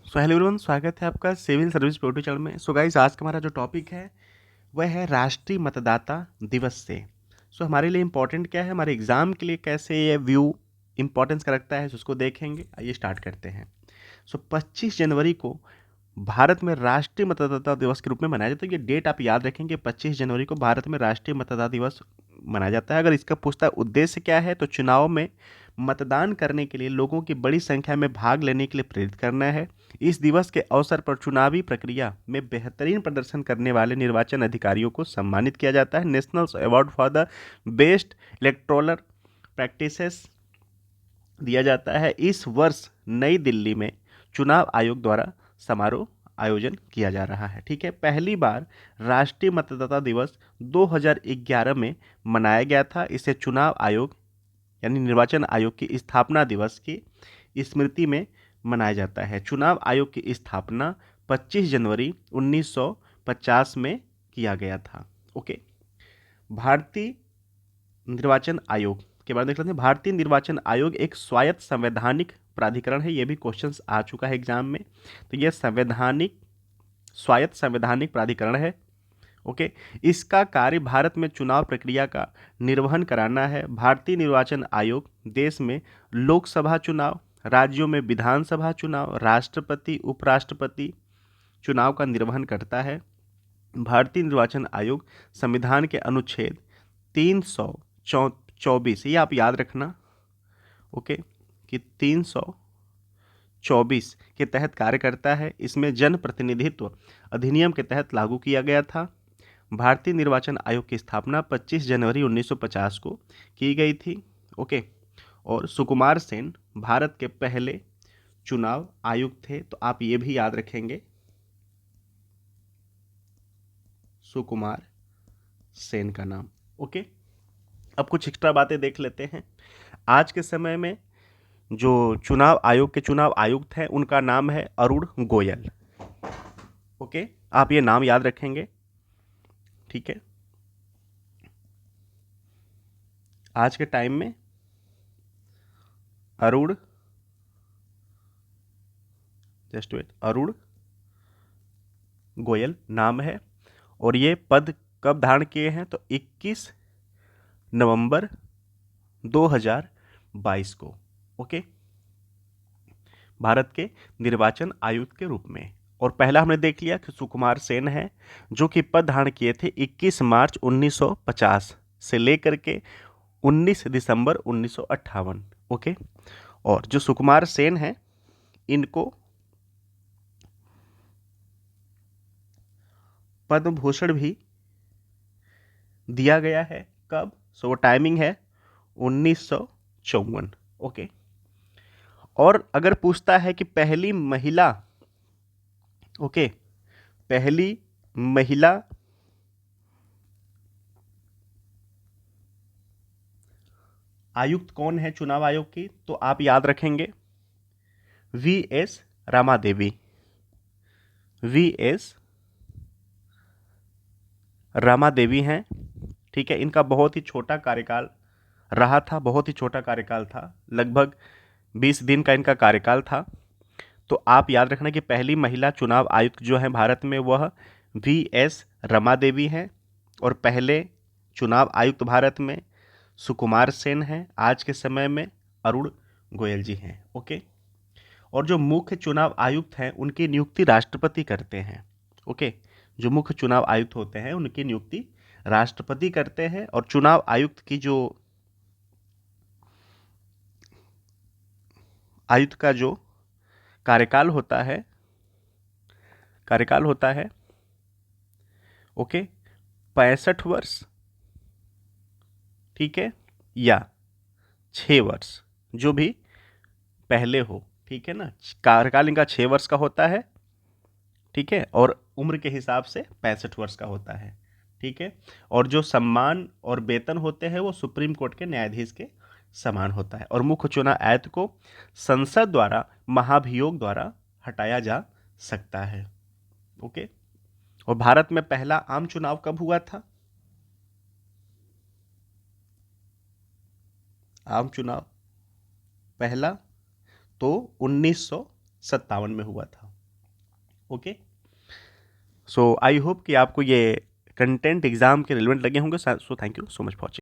So hello everyone, स्वागत है आपका सिविल सर्विस यूट्यूब चैनल में। सो गाइस, आज का हमारा जो टॉपिक है वह है राष्ट्रीय मतदाता दिवस से। सो हमारे लिए इम्पोर्टेंट क्या है, हमारे एग्जाम के लिए कैसे ये व्यू इम्पोर्टेंस का रखता है, उसको देखेंगे। आइए स्टार्ट करते हैं। सो 25 जनवरी को भारत में राष्ट्रीय मतदाता दिवस के रूप में मनाया जाता है। ये डेट आप याद रखेंगे, 25 जनवरी को भारत में राष्ट्रीय मतदाता दिवस मनाया जाता है। अगर इसका पूछता है उद्देश्य क्या है, तो चुनाव में मतदान करने के लिए लोगों की बड़ी संख्या में भाग लेने के लिए प्रेरित करना है। इस दिवस के अवसर पर चुनावी प्रक्रिया में बेहतरीन प्रदर्शन करने वाले निर्वाचन अधिकारियों को सम्मानित किया जाता है। National award for the best electoral practices दिया जाता है। इस वर्ष नई दिल्ली में चुनाव आयोग द्वारा समारोह आयोजन किया जा रहा है। ठीक है, पहली बार राष्ट्रीय मतदाता दिवस 2011 में मनाया गया था। इसे चुनाव आयोग यानी निर्वाचन आयोग की स्थापना दिवस की स्मृति में मनाया जाता है। चुनाव आयोग की स्थापना 25 जनवरी 1950 में किया गया था। ओके, भारतीय निर्वाचन आयोग के बारे में देख लेते हैं। भारतीय निर्वाचन आयोग एक स्वायत्त संवैधानिक प्राधिकरण है। ये भी क्वेश्चंस आ चुका है एग्जाम में। तो यह स्वायत्त संवैधानिक प्राधिकरण है। ओके, इसका कार्य भारत में चुनाव प्रक्रिया का निर्वहन कराना है। भारतीय निर्वाचन आयोग देश में लोकसभा चुनाव, राज्यों में विधानसभा चुनाव, राष्ट्रपति उपराष्ट्रपति चुनाव का निर्वहन करता है। भारतीय निर्वाचन आयोग संविधान के अनुच्छेद 324, ये आप याद रखना, ओके, कि 324 के तहत कार्य करता है। इसमें जन प्रतिनिधित्व अधिनियम के तहत लागू किया गया था। भारतीय निर्वाचन आयोग की स्थापना 25 जनवरी 1950 को की गई थी। ओके, और सुकुमार सेन भारत के पहले चुनाव आयुक्त थे। तो आप ये भी याद रखेंगे, सुकुमार सेन का नाम। ओके, अब कुछ एक्स्ट्रा बातें देख लेते हैं। आज के समय में जो चुनाव आयोग के चुनाव आयुक्त हैं उनका नाम है अरुण गोयल। ओके, आप ये नाम याद रखेंगे। ठीक है, आज के टाइम में अरुण अरुण गोयल नाम है। और ये पद कब धारण किए हैं, तो 21 नवंबर 2022 को। ओके, भारत के निर्वाचन आयुक्त के रूप में। और पहला हमने देख लिया कि सुकुमार सेन है, जो कि पद धारण किए थे 21 मार्च 1950 से लेकर के 19 दिसंबर 1958। ओके, और जो सुकुमार सेन है इनको पद्म भूषण भी दिया गया है। कब? सो वो टाइमिंग है 1954। ओके, और अगर पूछता है कि पहली महिला, ओके, पहली महिला आयुक्त कौन है चुनाव आयोग की, तो आप याद रखेंगे वीएस रामा देवी। वीएस रामा देवी हैं। ठीक है, इनका बहुत ही छोटा कार्यकाल रहा था, बहुत ही छोटा कार्यकाल था, लगभग 20 दिन का इनका कार्यकाल था। तो आप याद रखना कि पहली महिला चुनाव आयुक्त जो है भारत में वह वीएस रमा देवी हैं। और पहले चुनाव आयुक्त भारत में सुकुमार सेन हैं। आज के समय में अरुण गोयल जी हैं। ओके, और जो मुख्य चुनाव आयुक्त हैं उनकी नियुक्ति राष्ट्रपति करते हैं। ओके, जो मुख्य चुनाव आयुक्त होते हैं उनकी नियुक्ति राष्ट्रपति करते हैं। और चुनाव आयुक्त की जो आयुक्त का जो कार्यकाल होता है ओके, 65 वर्ष, ठीक है, या 6 वर्ष, जो भी पहले हो। ठीक है ना, कार्यकाल इनका 6 वर्ष का होता है। ठीक है, और उम्र के हिसाब से 65 वर्ष का होता है। ठीक है, और जो सम्मान और वेतन होते हैं वो सुप्रीम कोर्ट के न्यायाधीश के समान होता है। और मुख्य चुनाव आयुक्त को संसद द्वारा महाभियोग द्वारा हटाया जा सकता है। ओके, और भारत में पहला आम चुनाव कब हुआ था? आम चुनाव पहला तो 1957 में हुआ था। ओके, सो आई होप कि आपको ये कंटेंट एग्जाम के रिलेवेंट लगे होंगे। So thank you so much for watching.